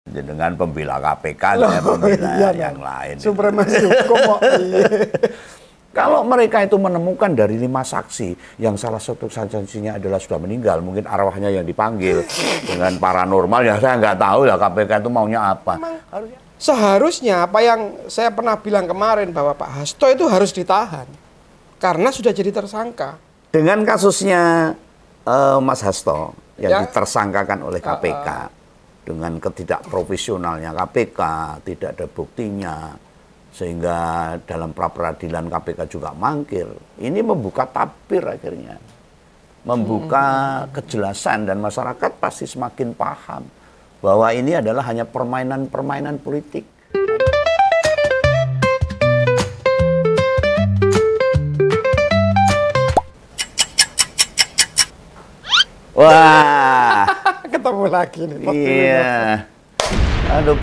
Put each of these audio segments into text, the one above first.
Dengan pembela KPK, saya pembela iya, yang lain. Supremasi hukum. Kalau mereka itu menemukan dari 5 saksi, yang salah satu saksinya adalah sudah meninggal, mungkin arwahnya yang dipanggil dengan paranormal, ya saya nggak tahu lah KPK itu maunya apa. Seharusnya apa yang saya pernah bilang kemarin bahwa Pak Hasto itu harus ditahan karena sudah jadi tersangka. Dengan kasusnya Mas Hasto yang Ya. ditersangkakan oleh KPK, dengan ketidakprofesionalnya KPK, tidak ada buktinya, sehingga dalam pra-peradilan KPK juga mangkir. Ini membuka tabir akhirnya. Membuka kejelasan dan masyarakat pasti semakin paham bahwa ini adalah hanya permainan-permainan politik. Wah, Ketemu lagi nih. iya. Aduh,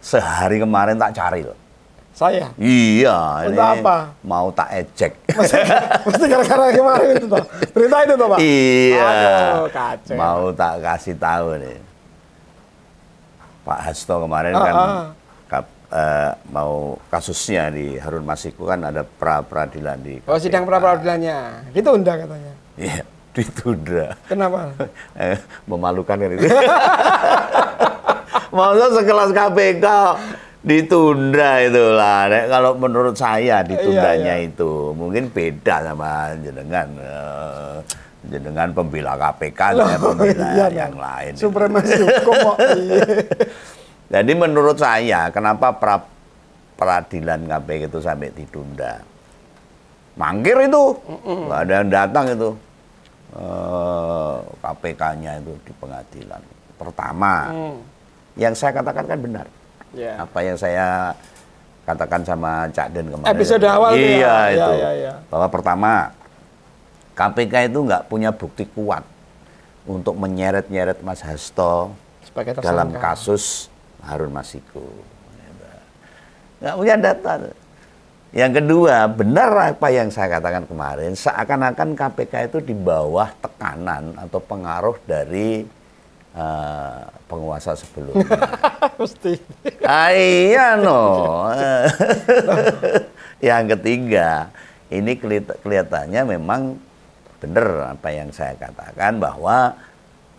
sehari kemarin tak cari loh. Saya. Iya, Untuk ini apa? mau tak ejek. Mesti gara-gara kemarin itu toh. Berita itu toh, Pak. Iya. Aduh, kacau. Mau tak kasih tahu nih. Pak Hasto kemarin kan mau kasusnya di Harun Masiku kan ada pra-peradilan di KPK. Oh, sidang pra-peradilannya. Ditunda katanya. Iya, ditunda. Kenapa? Memalukan kan itu. Masa sekelas KPK ditunda itulah. Kalau menurut saya ditundanya Iya. itu mungkin beda sama jenengan pembela KPK, saya pembela iya, yang lain. Supremasi hukum. Jadi menurut saya kenapa peradilan KPK itu sampai ditunda? Mangkir itu, nggak ada yang datang itu. KPK-nya itu di pengadilan. Pertama, yang saya katakan kan benar. Ya. Apa yang saya katakan sama Cak Den kemarin. Episode awal iya, itu. itu. Iya. Bahwa pertama, KPK itu nggak punya bukti kuat untuk menyeret-nyeret Mas Hasto Sebagai tersangka. dalam kasus Harun Masiku. Nggak punya data. Yang kedua, benar apa yang saya katakan kemarin, seakan-akan KPK itu di bawah tekanan atau pengaruh dari penguasa sebelumnya. Mesti. Iya no. Yang ketiga, ini kelihatannya memang benar apa yang saya katakan bahwa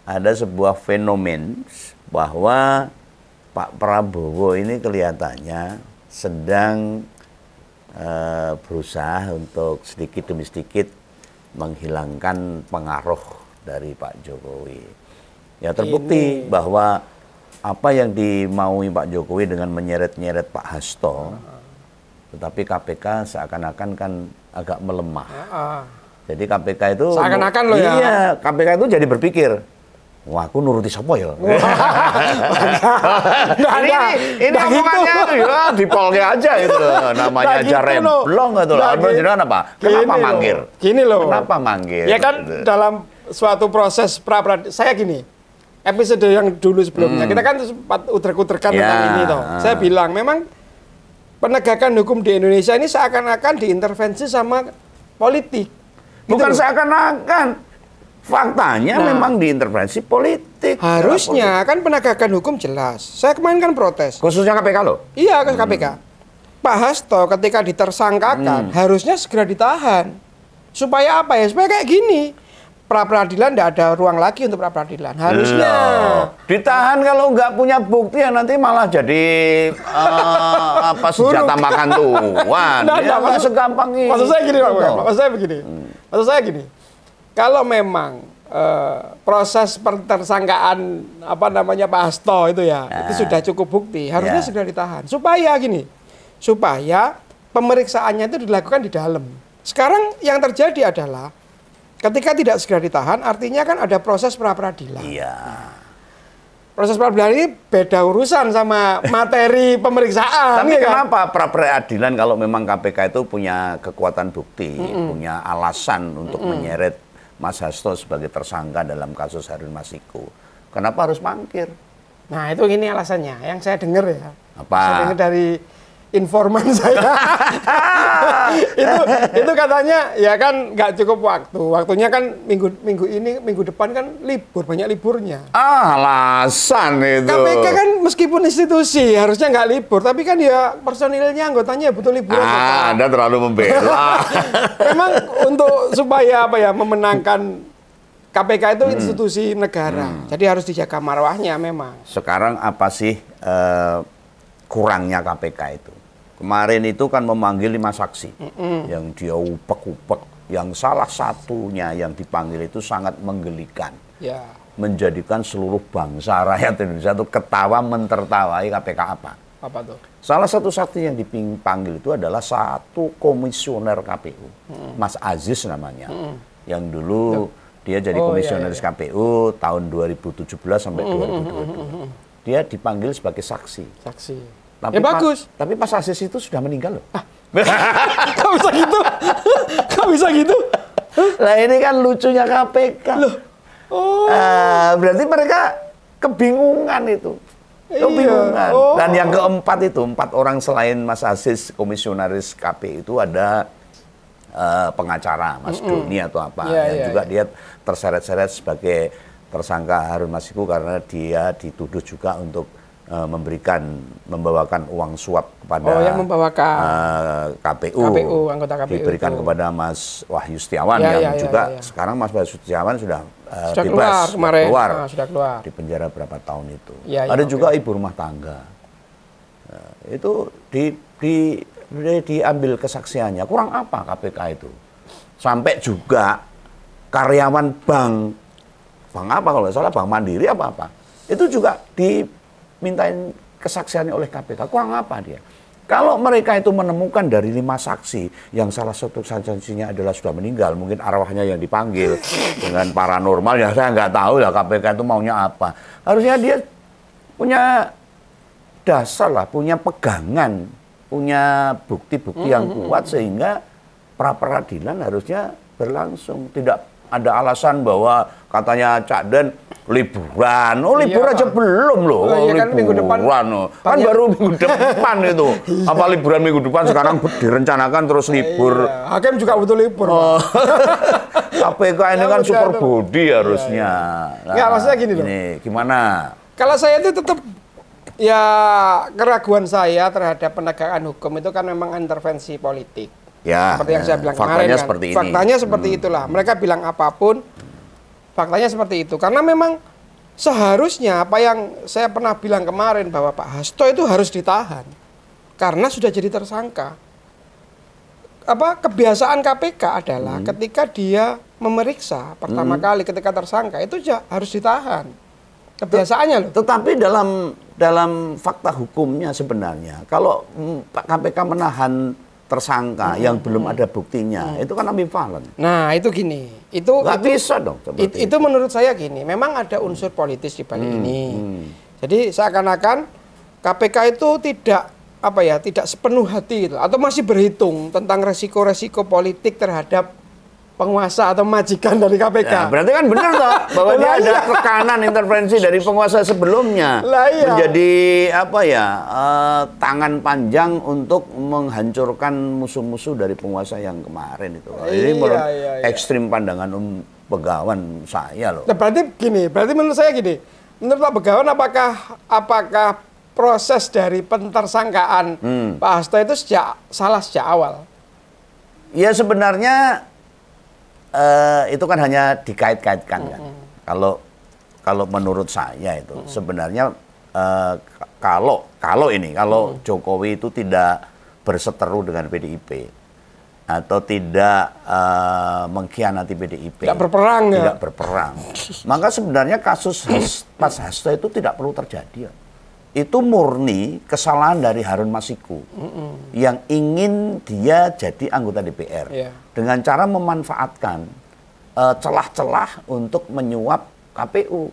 ada sebuah fenomen bahwa Pak Prabowo ini kelihatannya sedang berusaha untuk sedikit demi sedikit menghilangkan pengaruh dari Pak Jokowi. Ya terbukti bahwa apa yang dimaui Pak Jokowi dengan menyeret-nyeret Pak Hasto, tetapi KPK seakan-akan kan agak melemah. Jadi KPK itu Seakan-akan loh ya. Iya, KPK itu jadi berpikir, wah aku nuruti siapa ya? Ini omongannya tuh ya di polnya aja itu. Namanya aja remblong gitu loh. Jenengan apa? Kenapa manggil? Gini loh. Kenapa manggil? Ya kan dalam suatu proses pra-peradilan, saya gini, episode yang dulu sebelumnya, kita kan sempat utrek-utrekan tentang ini toh. Saya bilang, memang penegakan hukum di Indonesia ini seakan-akan diintervensi sama politik. Bukan seakan-akan. Faktanya memang diintervensi politik. Harusnya kan penegakan hukum jelas. Saya kemarin kan protes. Khususnya KPK loh? Iya, ke KPK. Pak Hasto ketika ditersangkakan harusnya segera ditahan. Supaya apa ya? Supaya kayak gini. Pra-peradilan tidak ada ruang lagi untuk pra-peradilan. Harusnya. Ditahan kalau nggak punya bukti ya nanti malah jadi apa senjata makan tuan. Ya, nggak segampang ini. Maksud saya gini, Pak. Maksud saya begini. Maksud saya gini. Kalau memang proses tersangkaan apa namanya Pak Hasto itu ya, itu sudah cukup bukti, harusnya segera ditahan. Supaya gini, supaya pemeriksaannya itu dilakukan di dalam. Sekarang yang terjadi adalah ketika tidak segera ditahan, artinya kan ada proses pra-peradilan. Iya. Proses pra-peradilan ini beda urusan sama materi pemeriksaan. Tapi ya kenapa pra-peradilan kalau memang KPK itu punya kekuatan bukti, punya alasan untuk menyeret Mas Hasto sebagai tersangka dalam kasus Harun Masiku, kenapa harus mangkir? Nah itu gini alasannya, yang saya dengar ya. Apa? Saya dengar dari informan saya. itu katanya ya kan nggak cukup waktu. Waktunya kan minggu depan kan libur, banyak liburnya. Alasan itu. KPK kan meskipun institusi harusnya nggak libur, tapi kan ya personilnya, anggotanya butuh liburan. Anda terlalu membela. Memang untuk supaya memenangkan KPK itu institusi negara, jadi harus dijaga marwahnya memang. Sekarang apa sih kurangnya KPK itu? Kemarin itu kan memanggil 5 saksi yang dia upek-upek, yang salah satunya yang dipanggil itu sangat menggelikan, ya. Menjadikan seluruh bangsa rakyat Indonesia itu ketawa mentertawai KPK apa? Apa tuh? Salah satu saksi yang dipanggil itu adalah satu komisioner KPU, Mas Aziz namanya, yang dulu dia jadi komisioneris KPU tahun 2017 sampai 2022. Dia dipanggil sebagai saksi. Tapi ya bagus. Tapi Mas Aziz itu sudah meninggal loh. Kok bisa gitu? Kok bisa gitu? Lah ini kan lucunya KPK. Loh. Oh. Berarti mereka kebingungan itu. Kebingungan. Iya. Dan yang keempat itu, 4 orang selain Mas Aziz, komisionaris KPU itu ada pengacara Mas Doni atau apa. Yang juga dia terseret-seret sebagai tersangka Harun Masiku karena dia dituduh juga untuk membawakan uang suap kepada yang membawakan KPU, anggota KPU diberikan itu kepada Mas Wahyu Setiawan yang juga sekarang Mas Wahyu Setiawan sudah bebas, sudah keluar di penjara berapa tahun itu. Ada juga ibu rumah tangga, itu diambil kesaksiannya. Kurang apa KPK itu? Sampai juga karyawan bank apa kalau nggak salah Bank Mandiri apa itu juga dimintain kesaksiannya oleh KPK. Kurang apa dia? Kalau mereka itu menemukan dari 5 saksi yang salah satu saksinya adalah sudah meninggal, mungkin arwahnya yang dipanggil dengan paranormal, ya saya nggak tahu lah KPK itu maunya apa. Harusnya dia punya dasar lah, punya pegangan, punya bukti-bukti yang kuat sehingga pra peradilan harusnya berlangsung. Tidak ada alasan bahwa katanya Cak Den liburan. Libur aja belum loh. Kan minggu depan. Kan baru minggu depan itu. Apa liburan minggu depan sekarang direncanakan terus libur. Hakim juga butuh libur. KPK ini kan super body harusnya. Nggak, maksudnya gini loh. Gimana? Kalau saya itu tetap keraguan saya terhadap penegakan hukum itu kan memang intervensi politik. Ya, seperti yang saya bilang faktanya kemarin kan. Seperti ini. Faktanya seperti itulah. Mereka bilang apapun, faktanya seperti itu. Karena memang seharusnya apa yang saya pernah bilang kemarin bahwa Pak Hasto itu harus ditahan karena sudah jadi tersangka. Kebiasaan KPK adalah ketika dia memeriksa pertama kali ketika tersangka itu harus ditahan. Kebiasaannya loh. Tetapi dalam fakta hukumnya sebenarnya kalau KPK menahan tersangka yang belum ada buktinya, itu kan ambivalen. Nah, itu gini. Itu bisa dong. Itu menurut saya gini, memang ada unsur politis di balik ini. Jadi seakan-akan KPK itu tidak sepenuh hati gitu, atau masih berhitung tentang resiko-resiko politik terhadap penguasa atau majikan dari KPK. Ya, berarti kan benar toh bahwa dia ada tekanan intervensi dari penguasa sebelumnya menjadi tangan panjang untuk menghancurkan musuh-musuh dari penguasa yang kemarin itu. Ini menurut ekstrim pandangan Begawan saya loh. Nah, berarti menurut saya gini. Menurut Pak Begawan apakah proses dari pentersangkaan Pak Hasto itu salah sejak awal? Ya sebenarnya itu kan hanya dikait-kaitkan kan. Kalau menurut saya itu sebenarnya kalau Jokowi itu tidak berseteru dengan PDIP atau tidak mengkhianati PDIP, tidak berperang, maka sebenarnya kasus Mas Hasto itu tidak perlu terjadi. Itu murni kesalahan dari Harun Masiku yang ingin dia jadi anggota DPR dengan cara memanfaatkan celah-celah untuk menyuap KPU.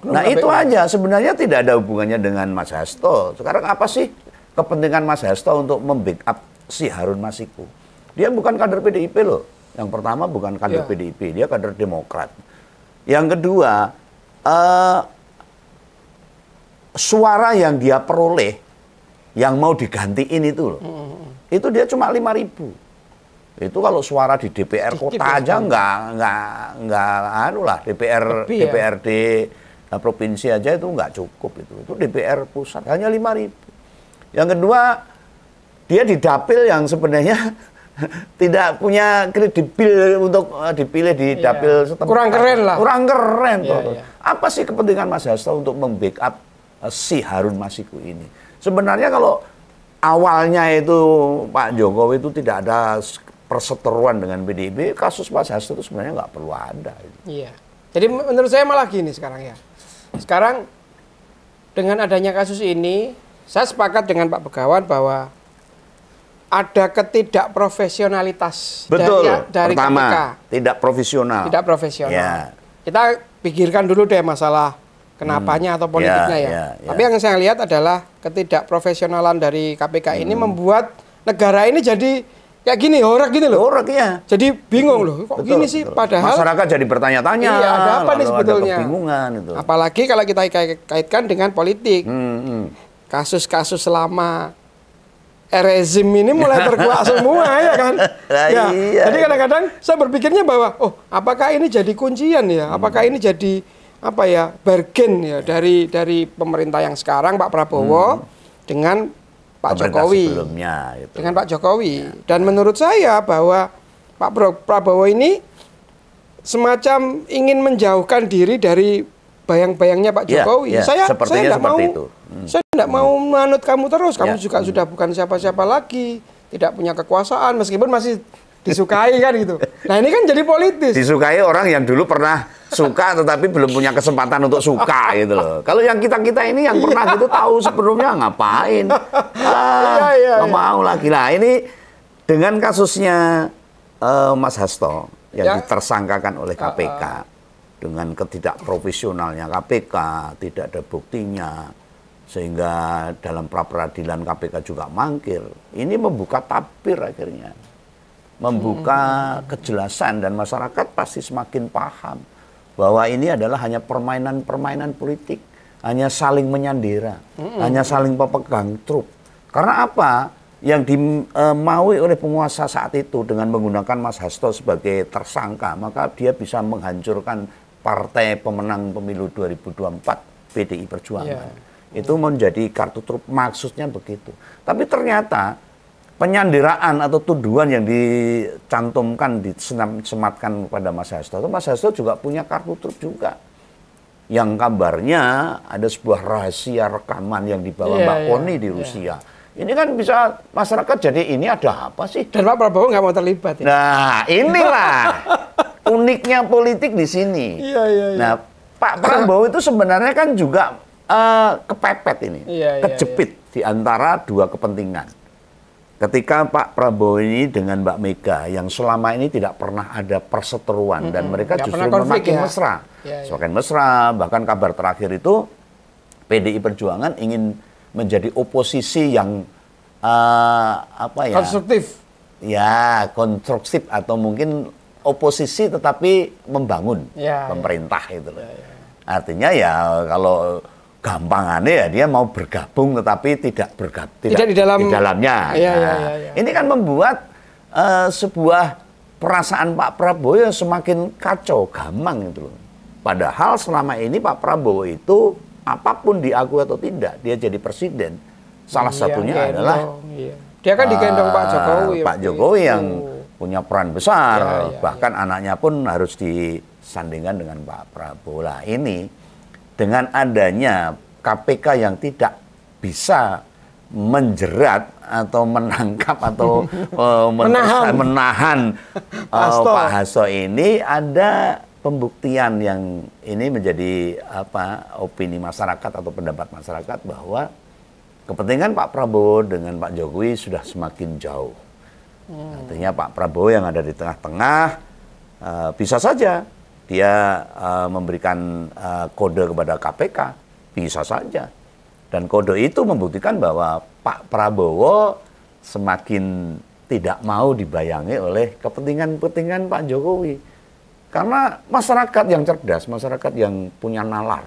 Nah KPU. Itu aja sebenarnya tidak ada hubungannya dengan Mas Hasto. Sekarang apa sih kepentingan Mas Hasto untuk membackup si Harun Masiku? Dia bukan kader PDIP loh. Yang pertama bukan kader PDIP, dia kader Demokrat. Yang kedua suara yang dia peroleh yang mau digantiin itu loh. Itu dia cuma 5.000. Itu kalau suara di DPR Dikit kota ya, aja nggak anu lah, DPR Lebih ya? DPRD provinsi aja itu nggak cukup itu. Itu DPR pusat hanya 5.000. Yang kedua, dia di dapil yang sebenarnya tidak punya kredibel untuk dipilih di dapil setempat. Kurang keren lah. Kurang keren Iya, toh. iya. Apa sih kepentingan Mas Hasto untuk membackup si Harun Masiku ini? Sebenarnya kalau awalnya itu Pak Jokowi itu tidak ada perseteruan dengan PDIP, kasus Mas Hasto itu sebenarnya nggak perlu ada. Iya. Jadi menurut saya malah gini sekarang ya. Sekarang dengan adanya kasus ini, saya sepakat dengan Pak Begawan bahwa ada ketidakprofesionalitas Betul. dari Pertama, KPK. tidak profesional. Tidak profesional. Ya. Kita pikirkan dulu deh masalah kenapanya atau politiknya ya. Tapi yang saya lihat adalah ketidakprofesionalan dari KPK ini membuat negara ini jadi kayak gini, horak gini loh. Horak ya. Jadi bingung loh, kok gini sih? Padahal masyarakat jadi bertanya-tanya. iya, ada apa nih lalu sebetulnya? Ada kebingungan itu. Apalagi kalau kita kaitkan dengan politik. Hmm. Kasus-kasus selama rezim ini mulai terkuak semua ya kan. Nah, Ya, iya. jadi kadang-kadang saya berpikirnya bahwa apakah ini jadi kuncian ya? Apakah ini jadi apa ya, bargain ya dari pemerintah yang sekarang Pak Prabowo dengan Pak Pemerintah Jokowi. sebelumnya, gitu. Dengan Pak Jokowi. Dan menurut saya bahwa Pak Prabowo ini semacam ingin menjauhkan diri dari bayang-bayangnya Pak Ya, Jokowi. ya, Saya sepertinya tidak seperti mau, itu. saya tidak mau manut kamu terus. Kamu Ya. juga sudah bukan siapa-siapa lagi, tidak punya kekuasaan, meskipun masih disukai kan gitu. Nah ini kan jadi politis. Disukai orang yang dulu pernah suka tetapi belum punya kesempatan untuk suka gitu loh. Kalau yang kita-kita ini yang pernah gitu tahu sebelumnya ngapain. Nggak mau lagi lah. Ini dengan kasusnya Mas Hasto yang ditersangkakan oleh KPK. Dengan ketidakprofesionalnya KPK, tidak ada buktinya, sehingga dalam pra-peradilan KPK juga mangkir. Ini membuka tabir akhirnya. Membuka kejelasan dan masyarakat pasti semakin paham bahwa ini adalah hanya permainan-permainan politik, hanya saling menyandera, hanya saling pepegang trup. Karena apa? Yang dimaui oleh penguasa saat itu dengan menggunakan Mas Hasto sebagai tersangka, maka dia bisa menghancurkan partai pemenang pemilu 2024 PDI Perjuangan. Itu menjadi kartu truf, maksudnya begitu. Tapi ternyata penyanderaan atau tuduhan yang dicantumkan, disematkan kepada Mas Hasto, itu Mas Hasto juga punya kartu truf juga. Yang kabarnya ada sebuah rahasia rekaman yang dibawa Mbak Koni di Rusia. Ini kan bisa masyarakat jadi ini ada apa sih? Dan Pak Prabowo nggak mau terlibat. Ya? Nah inilah uniknya politik di sini. Iya. Nah Pak Prabowo itu sebenarnya kan juga kepepet ini, kejepit di antara dua kepentingan. Ketika Pak Prabowo ini dengan Mbak Mega yang selama ini tidak pernah ada perseteruan dan mereka justru semakin mesra, semakin mesra. Bahkan kabar terakhir itu PDI Perjuangan ingin menjadi oposisi yang konstruktif. Ya, konstruktif atau mungkin oposisi tetapi membangun pemerintah itu loh. Artinya ya kalau gampangannya ya dia mau bergabung tetapi tidak di dalamnya. Ini kan membuat sebuah perasaan Pak Prabowo yang semakin kacau, gamang gitu loh. Padahal selama ini Pak Prabowo itu apapun diakui atau tidak, dia jadi presiden. Salah satunya adalah dia kan digendong Pak Jokowi. Pak Jokowi yang punya peran besar, bahkan anaknya pun harus disandingkan dengan Pak Prabowo. Lah ini dengan adanya KPK yang tidak bisa menjerat atau menangkap atau menahan Pak Hasto ini, ada pembuktian yang ini menjadi opini masyarakat atau pendapat masyarakat bahwa kepentingan Pak Prabowo dengan Pak Jokowi sudah semakin jauh. Artinya Pak Prabowo yang ada di tengah-tengah bisa saja dia memberikan kode kepada KPK, bisa saja. Dan kode itu membuktikan bahwa Pak Prabowo semakin tidak mau dibayangi oleh kepentingan-kepentingan Pak Jokowi. Karena masyarakat yang cerdas, masyarakat yang punya nalar,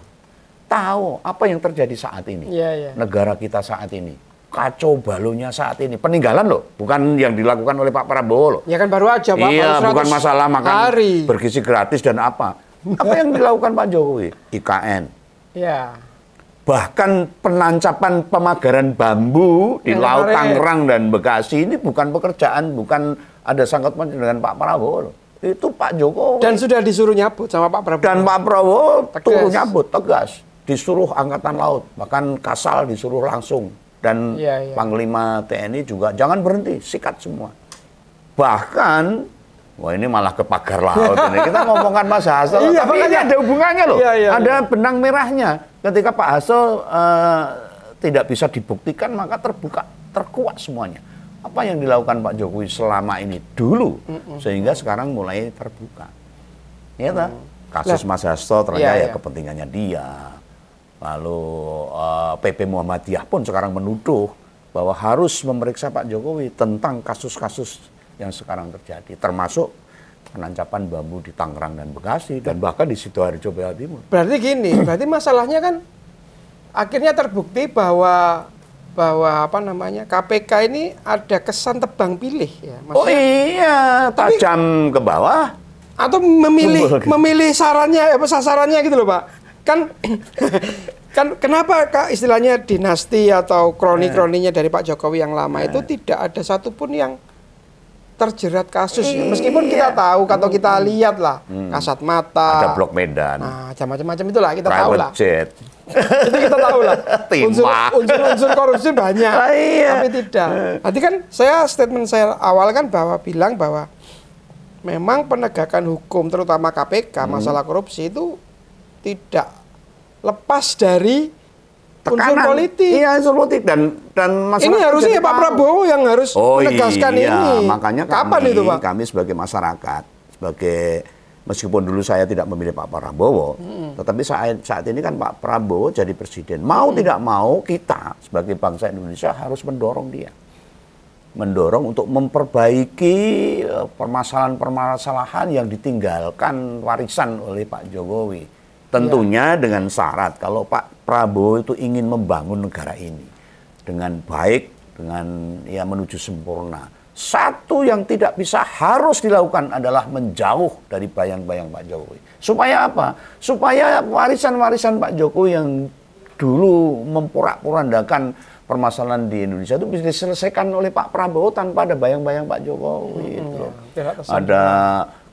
tahu apa yang terjadi saat ini, negara kita saat ini. kacau balonnya saat ini. Peninggalan loh, bukan yang dilakukan oleh Pak Prabowo loh. Ya kan baru aja Pak. Iya, bukan masalah makan hari. bergizi gratis dan apa. Apa yang dilakukan Pak Jokowi? IKN. Ya. Bahkan penancapan pemagaran bambu di Laut Tangerang dan Bekasi ini bukan pekerjaan, bukan ada sangkut pautnya dengan Pak Prabowo loh. Itu Pak Jokowi. Dan sudah disuruh nyabut sama Pak Prabowo. Dan Pak Prabowo turun nyabut, tegas. Disuruh Angkatan Laut, bahkan Kasal disuruh langsung. Dan Panglima TNI juga jangan berhenti, sikat semua. Bahkan, wah ini malah ke pagar laut ini. Kita ngomongkan Mas Hasto, tapi ini ada hubungannya loh. Ada benang merahnya. Ketika Pak Hasto tidak bisa dibuktikan, maka terkuak semuanya. Apa yang dilakukan Pak Jokowi selama ini dulu, sehingga sekarang mulai terbuka. Ya, kasus Mas Hasto ternyata ya kepentingannya dia. Lalu PP Muhammadiyah pun sekarang menuduh bahwa harus memeriksa Pak Jokowi tentang kasus-kasus yang sekarang terjadi, termasuk penancapan bambu di Tangerang dan Bekasi dan bahkan di Sidoarjo, Jawa Timur. Berarti gini, berarti masalahnya kan akhirnya terbukti bahwa apa namanya KPK ini ada kesan tebang pilih ya. Maksudnya, oh iya, tajam ke bawah atau memilih sarannya apa sasarannya gitu loh Pak. Kan kenapa Kak istilahnya dinasti atau kroni-kroninya dari Pak Jokowi yang lama itu tidak ada satupun yang terjerat kasus ya. Meskipun kita tahu atau kita lihat lah kasat mata, ada Blok Medan, macam-macam itulah kita tahu lah. Jet. Itu kita tahu lah. Unsur korupsi banyak, tapi tidak. Nanti kan statement saya awal kan bilang bahwa memang penegakan hukum terutama KPK masalah korupsi itu tidak lepas dari unsur politik. Iya, unsur politik dan masyarakat. Ini harusnya Pak Prabowo yang harus menegaskan ini. Makanya kami sebagai masyarakat, meskipun dulu saya tidak memilih Pak Prabowo, tetapi saat ini kan Pak Prabowo jadi presiden. Mau tidak mau kita sebagai bangsa Indonesia harus mendorong dia. Mendorong untuk memperbaiki permasalahan-permasalahan yang ditinggalkan warisan oleh Pak Jokowi. Tentunya dengan syarat kalau Pak Prabowo itu ingin membangun negara ini dengan baik, dengan menuju sempurna. Satu yang tidak bisa harus dilakukan adalah menjauh dari bayang-bayang Pak Jokowi. Supaya apa? Supaya warisan-warisan Pak Jokowi yang dulu memporak-porandakan permasalahan di Indonesia itu bisa diselesaikan oleh Pak Prabowo tanpa ada bayang-bayang Pak Jokowi. Ada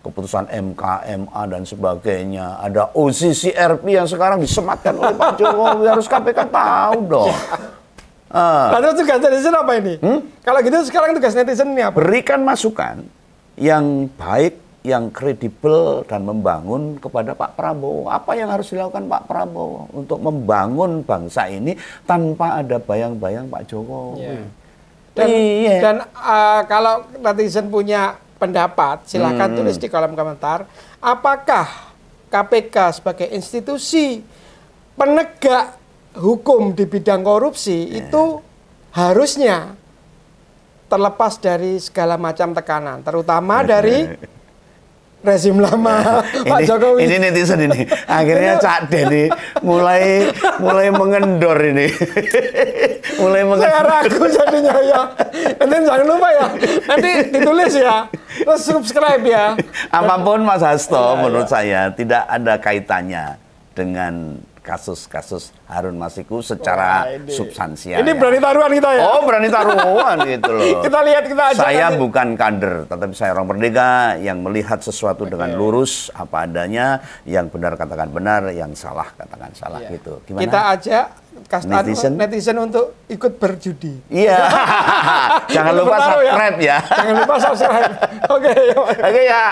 keputusan MK, MA dan sebagainya. Ada OCCRP yang sekarang disematkan oleh Pak Jokowi. Harus KPK tahu dong. Lalu tugas netizen apa ini? Kalau gitu sekarang tugas netizen ini apa? Berikan masukan yang baik, yang kredibel dan membangun kepada Pak Prabowo. Apa yang harus dilakukan Pak Prabowo untuk membangun bangsa ini tanpa ada bayang-bayang Pak Jokowi. Dan kalau netizen punya pendapat, silahkan tulis di kolom komentar. Apakah KPK sebagai institusi penegak hukum di bidang korupsi itu harusnya terlepas dari segala macam tekanan, terutama dari rezim lama Pak Jokowi. Ini netizen ini. Akhirnya Cak Den mulai mengendor ini. Saya ragu jadinya ya. Nanti jangan lupa ya. Nanti ditulis ya. Terus subscribe ya. Apapun Mas Hasto menurut saya tidak ada kaitannya dengan kasus-kasus Harun Masiku secara substansial. Ini berani taruhan kita ya? Oh, berani taruhan gitu loh. Kita lihat, kita aja. Saya bukan kader, tetapi saya orang merdeka yang melihat sesuatu dengan lurus apa adanya, yang benar katakan benar, yang salah katakan salah gitu. Gimana? Kita aja netizen untuk ikut berjudi. Iya. Jangan lupa subscribe ya. Jangan lupa subscribe. Oke ya.